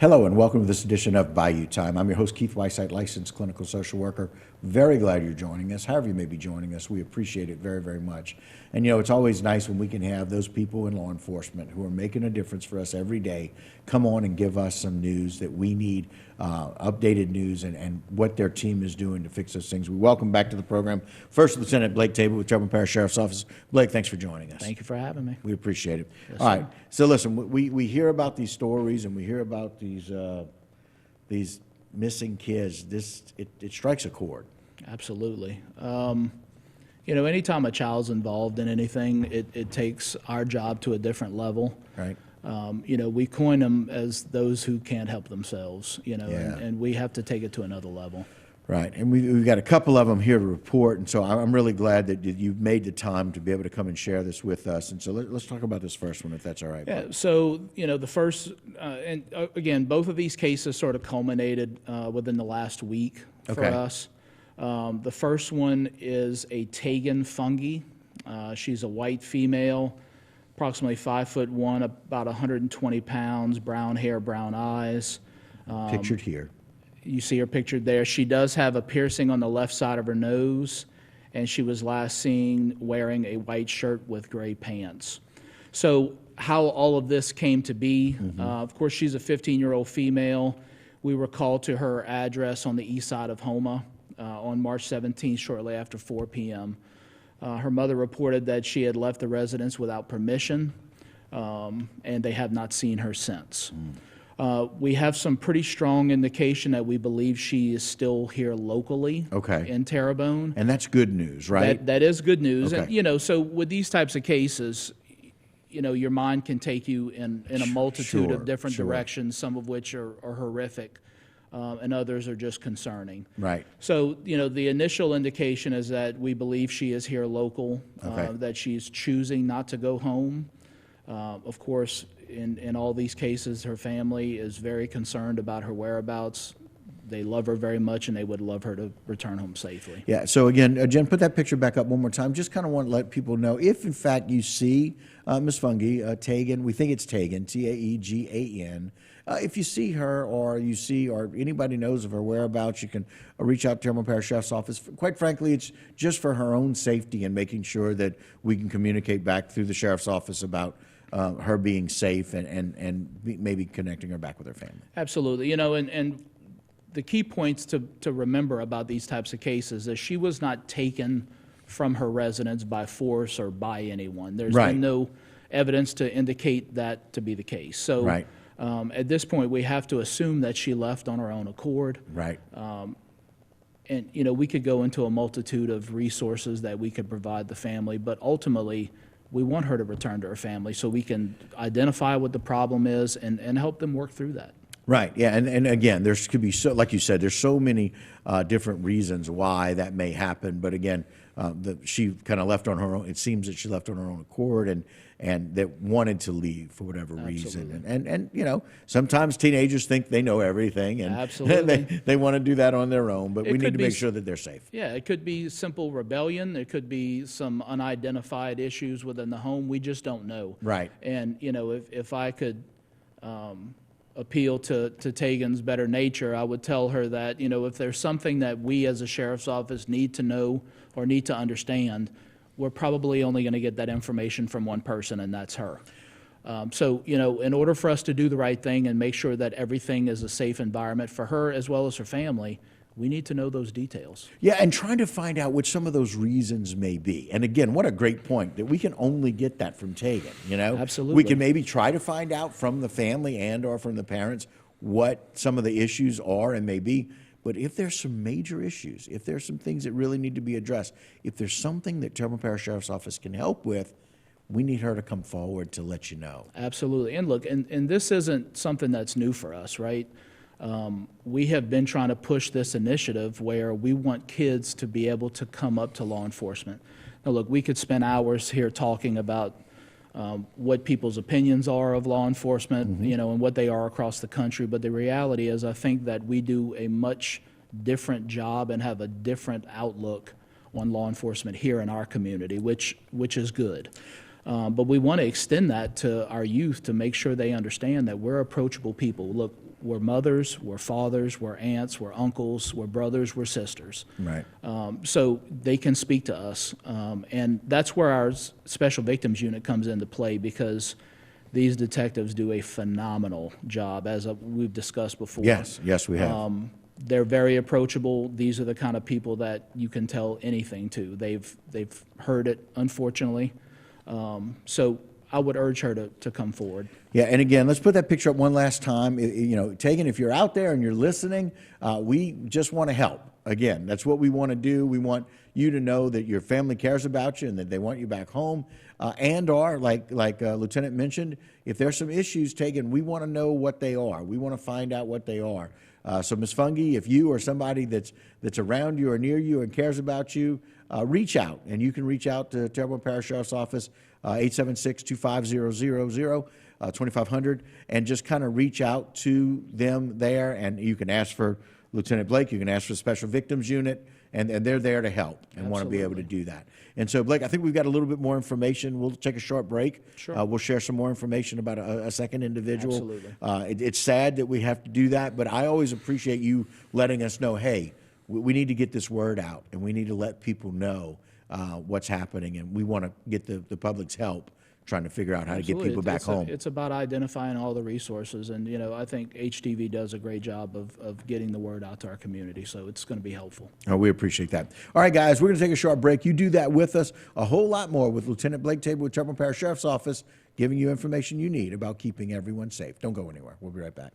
Hello and welcome to this edition of Bayou Time. I'm your host, Keith Weissite, licensed clinical social worker. Very glad you're joining us. However you may be joining us, we appreciate it very, very much. And it's always nice when we can have those people in law enforcement who are making a difference for us every day come on and give us some news that we need, updated news and what their team is doing to fix those things. We welcome back to the program First Lieutenant Blake Table with Trumbull Parish Sheriff's Office. Blake, thanks for joining us. Thank you for having me. We appreciate it. Yes, All right. sir. So listen, we hear about these stories and we hear about these missing kids. It strikes a chord. Absolutely. Anytime a child's involved in anything, it takes our job to a different level. Right. We coin them as those who can't help themselves, Yeah. and we have to take it to another level. Right, and we've got a couple of them here to report, and so I'm really glad that you've made the time to be able to come and share this with us. And so let's talk about this first one, if that's all right. Yeah, so, the first, again, both of these cases sort of culminated within the last week for Okay. us. The first one is a Taegan Fanguy. She's a white female, approximately 5'1", about 120 pounds, brown hair, brown eyes. Pictured here. You see her pictured there. She does have a piercing on the left side of her nose, and she was last seen wearing a white shirt with gray pants. So how all of this came to be, of course, she's a 15-year-old female. We were called to her address on the east side of Houma on March 17th, shortly after 4 p.m. Her mother reported that she had left the residence without permission, and they have not seen her since. We have some pretty strong indication that we believe she is still here locally in Terrebonne. And that's good news, right? That is good news. Okay. And, so with these types of cases, your mind can take you in a multitude Sure, of different sure. directions, some of which are horrific, and others are just concerning. Right. So, the initial indication is that we believe she is here local, Okay. that she's choosing not to go home. Of course, in all these cases, her family is very concerned about her whereabouts. They love her very much, and they would love her to return home safely. Yeah, so again, Jen, put that picture back up one more time. Just kind of want to let people know, if in fact you see Ms. Fanguy, Taegan, we think it's Taegan, Taegan. If you see her or anybody knows of her whereabouts, you can reach out to Terrebonne Parish Sheriff's Office. Quite frankly, it's just for her own safety and making sure that we can communicate back through the Sheriff's Office about her being safe and maybe connecting her back with her family. Absolutely. And the key points to remember about these types of cases is she was not taken from her residence by force or by anyone. There's Right. been no evidence to indicate that to be the case. So Right. At this point, we have to assume that she left on her own accord. Right. And, we could go into a multitude of resources that we could provide the family, but ultimately, we want her to return to her family so we can identify what the problem is and help them work through that. Right. Yeah. And again, there could be like you said, there's so many different reasons why that may happen. But again, she kind of left on her own. It seems that she left on her own accord and that wanted to leave for whatever reason. And sometimes teenagers think they know everything and Absolutely. they want to do that on their own. But we need to make be- sure that they're safe. Yeah, it could be simple rebellion. It could be some unidentified issues within the home. We just don't know. Right. And, if I could appeal to Taegan's better nature, I would tell her that, if there's something that we as a sheriff's office need to know or need to understand, we're probably only going to get that information from one person, and that's her. So, in order for us to do the right thing and make sure that everything is a safe environment for her as well as her family, we need to know those details. Yeah, and trying to find out what some of those reasons may be. And again, what a great point that we can only get that from Taegan, Absolutely. We can maybe try to find out from the family and or from the parents what some of the issues are and may be. But if there's some major issues, if there's some things that really need to be addressed, if there's something that Terrebonne Parish Sheriff's Office can help with, we need her to come forward to let you know. Absolutely. And look, and this isn't something that's new for us, right? We have been trying to push this initiative where we want kids to be able to come up to law enforcement. Now, look, we could spend hours here talking about what people's opinions are of law enforcement, and what they are across the country. But the reality is, I think that we do a much different job and have a different outlook on law enforcement here in our community, which is good. But we want to extend that to our youth to make sure they understand that we're approachable people. Look, we're mothers, we're fathers, we're aunts, we're uncles, we're brothers, we're sisters. Right. So they can speak to us. And that's where our Special Victims Unit comes into play, because these detectives do a phenomenal job, as we've discussed before. Yes, we have. They're very approachable. These are the kind of people that you can tell anything to. They've heard it, unfortunately. So I would urge her to come forward. Yeah, and again, let's put that picture up one last time. You know, Taegan, if you're out there and you're listening, we just want to help. Again, that's what we want to do. We want you to know that your family cares about you and that they want you back home. Like Lieutenant mentioned, if there's some issues, Taegan, we want to know what they are. We want to find out what they are. So, Ms. Fanguy, if you or somebody that's around you or near you and cares about you, reach out. And you can reach out to Terrebonne Parish Sheriff's Office, 876-250-0000, 2500, and just kind of reach out to them there. And you can ask for Lieutenant Blake, you can ask for the Special Victims Unit, and they're there to help and want to be able to do that. And so, Blake, I think we've got a little bit more information. We'll take a short break. Sure. We'll share some more information about a second individual. Absolutely. It's sad that we have to do that, but I always appreciate you letting us know, hey, we need to get this word out, and we need to let people know what's happening, and we want to get the public's help trying to figure out how to get people back home. It's about identifying all the resources, and I think HTV does a great job of getting the word out to our community, so it's going to be helpful. Oh, we appreciate that. All right, guys, we're going to take a short break. You do that with us. A whole lot more with Lieutenant Blake Tabor with Terrebonne Parish Sheriff's Office, giving you information you need about keeping everyone safe. Don't go anywhere. We'll be right back.